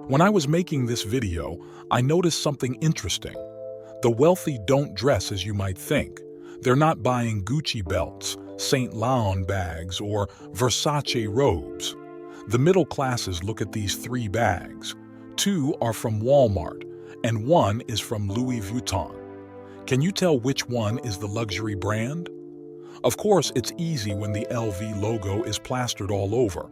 When I was making this video, I noticed something interesting. The wealthy don't dress as you might think. They're not buying Gucci belts, Saint Laurent bags, or Versace robes. The middle classes look at these 3 bags. 2 are from Walmart, and 1 is from Louis Vuitton. Can you tell which one is the luxury brand? Of course, it's easy when the LV logo is plastered all over.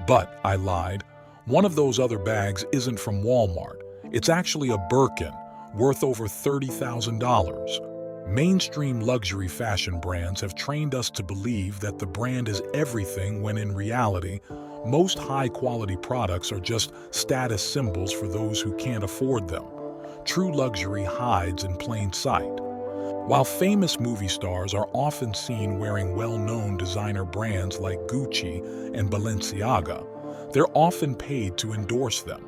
But, I lied, one of those other bags isn't from Walmart. It's actually a Birkin, worth over $30,000. Mainstream luxury fashion brands have trained us to believe that the brand is everything when in reality, most high-quality products are just status symbols for those who can't afford them. True luxury hides in plain sight. While famous movie stars are often seen wearing well-known designer brands like Gucci and Balenciaga, they're often paid to endorse them.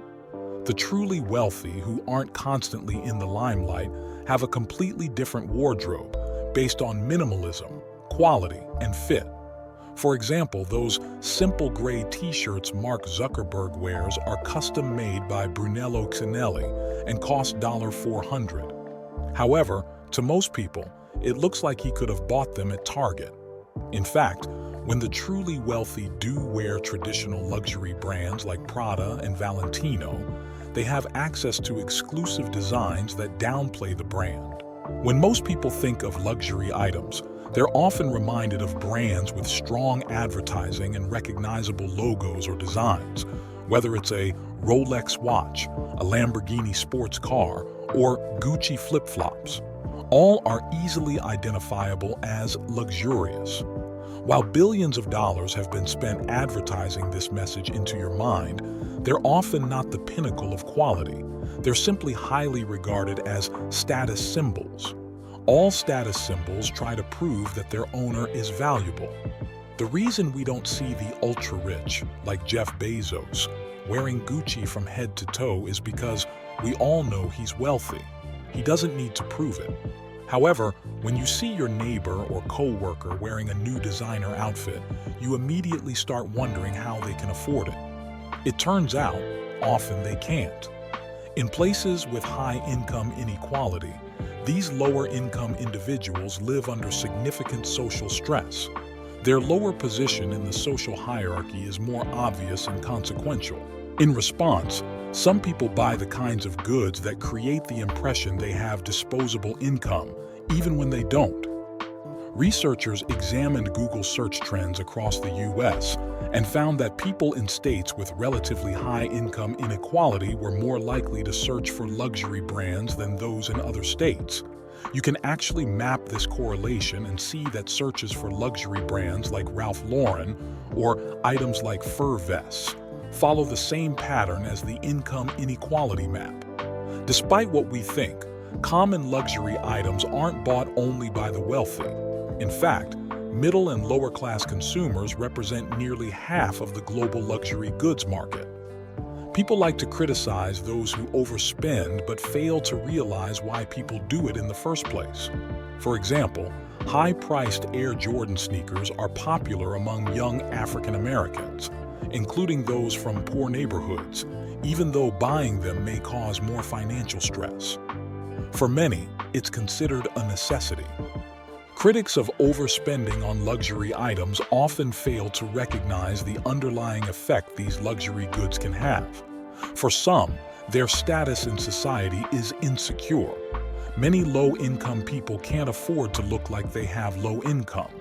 The truly wealthy, who aren't constantly in the limelight, have a completely different wardrobe based on minimalism, quality, and fit. For example, those simple gray t-shirts Mark Zuckerberg wears are custom-made by Brunello Cucinelli and cost $400. However, to most people, it looks like he could have bought them at Target. In fact, when the truly wealthy do wear traditional luxury brands like Prada and Valentino, they have access to exclusive designs that downplay the brand. When most people think of luxury items, they're often reminded of brands with strong advertising and recognizable logos or designs, whether it's a Rolex watch, a Lamborghini sports car, or Gucci flip-flops. All are easily identifiable as luxurious. While billions of dollars have been spent advertising this message into your mind, they're often not the pinnacle of quality. They're simply highly regarded as status symbols. All status symbols try to prove that their owner is valuable. The reason we don't see the ultra-rich, like Jeff Bezos, wearing Gucci from head to toe is because we all know he's wealthy. He doesn't need to prove it. However, when you see your neighbor or co-worker wearing a new designer outfit, you immediately start wondering how they can afford it. It turns out, often they can't. In places with high income inequality, these lower-income individuals live under significant social stress. Their lower position in the social hierarchy is more obvious and consequential. In response, some people buy the kinds of goods that create the impression they have disposable income, even when they don't. Researchers examined Google search trends across the U.S. and found that people in states with relatively high income inequality were more likely to search for luxury brands than those in other states. You can actually map this correlation and see that searches for luxury brands like Ralph Lauren or items like fur vests follow the same pattern as the income inequality map. Despite what we think, common luxury items aren't bought only by the wealthy. In fact, middle and lower class consumers represent nearly half of the global luxury goods market. People like to criticize those who overspend but fail to realize why people do it in the first place. For example, high-priced Air Jordan sneakers are popular among young African Americans, including those from poor neighborhoods, even though buying them may cause more financial stress. For many, it's considered a necessity. Critics of overspending on luxury items often fail to recognize the underlying effect these luxury goods can have. For some, their status in society is insecure. Many low-income people can't afford to look like they have low income.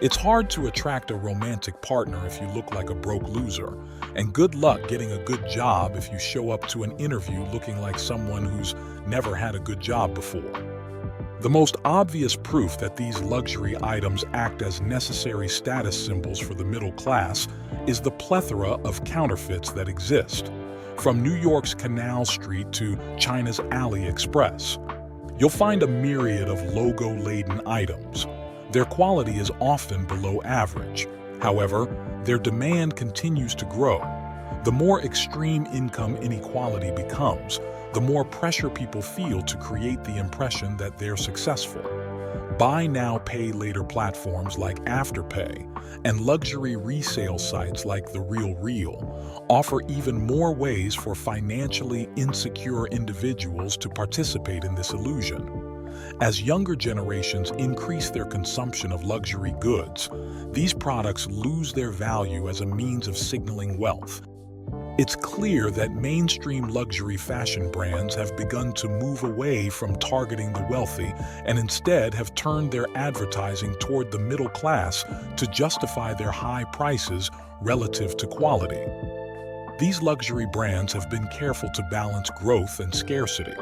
It's hard to attract a romantic partner if you look like a broke loser, and good luck getting a good job if you show up to an interview looking like someone who's never had a good job before. The most obvious proof that these luxury items act as necessary status symbols for the middle class is the plethora of counterfeits that exist. From New York's Canal Street to China's AliExpress, you'll find a myriad of logo-laden items. Their quality is often below average. However, their demand continues to grow. The more extreme income inequality becomes, the more pressure people feel to create the impression that they're successful. Buy now, pay later platforms like Afterpay and luxury resale sites like The Real Real offer even more ways for financially insecure individuals to participate in this illusion. As younger generations increase their consumption of luxury goods, these products lose their value as a means of signaling wealth. It's clear that mainstream luxury fashion brands have begun to move away from targeting the wealthy and instead have turned their advertising toward the middle class to justify their high prices relative to quality. These luxury brands have been careful to balance growth and scarcity.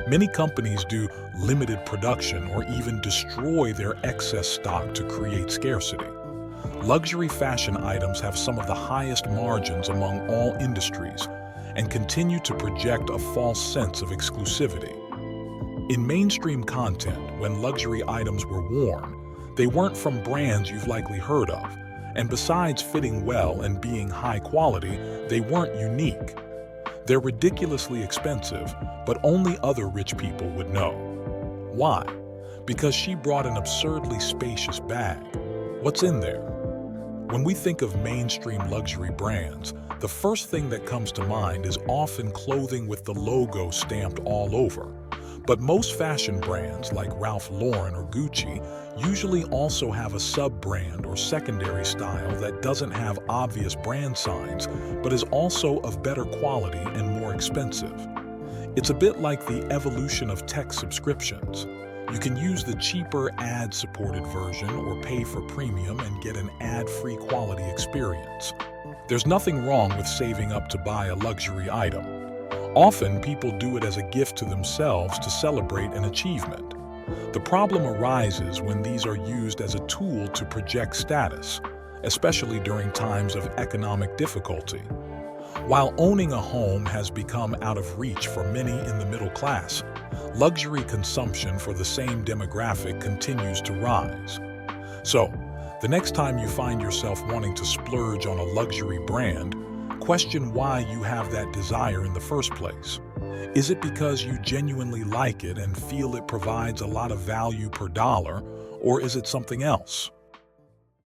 Many companies do limited production or even destroy their excess stock to create scarcity. Luxury fashion items have some of the highest margins among all industries and continue to project a false sense of exclusivity. In mainstream content, when luxury items were worn, they weren't from brands you've likely heard of, and besides fitting well and being high quality, they weren't unique. They're ridiculously expensive, but only other rich people would know. Why? Because she brought an absurdly spacious bag. What's in there? When we think of mainstream luxury brands, the first thing that comes to mind is often clothing with the logo stamped all over. But most fashion brands like Ralph Lauren or Gucci usually also have a sub-brand or secondary style that doesn't have obvious brand signs, but is also of better quality and more expensive. It's a bit like the evolution of tech subscriptions. You can use the cheaper ad-supported version or pay for premium and get an ad-free quality experience. There's nothing wrong with saving up to buy a luxury item. Often, people do it as a gift to themselves to celebrate an achievement. The problem arises when these are used as a tool to project status, especially during times of economic difficulty. While owning a home has become out of reach for many in the middle class, luxury consumption for the same demographic continues to rise. So, the next time you find yourself wanting to splurge on a luxury brand, question why you have that desire in the first place. Is it because you genuinely like it and feel it provides a lot of value per dollar, or is it something else?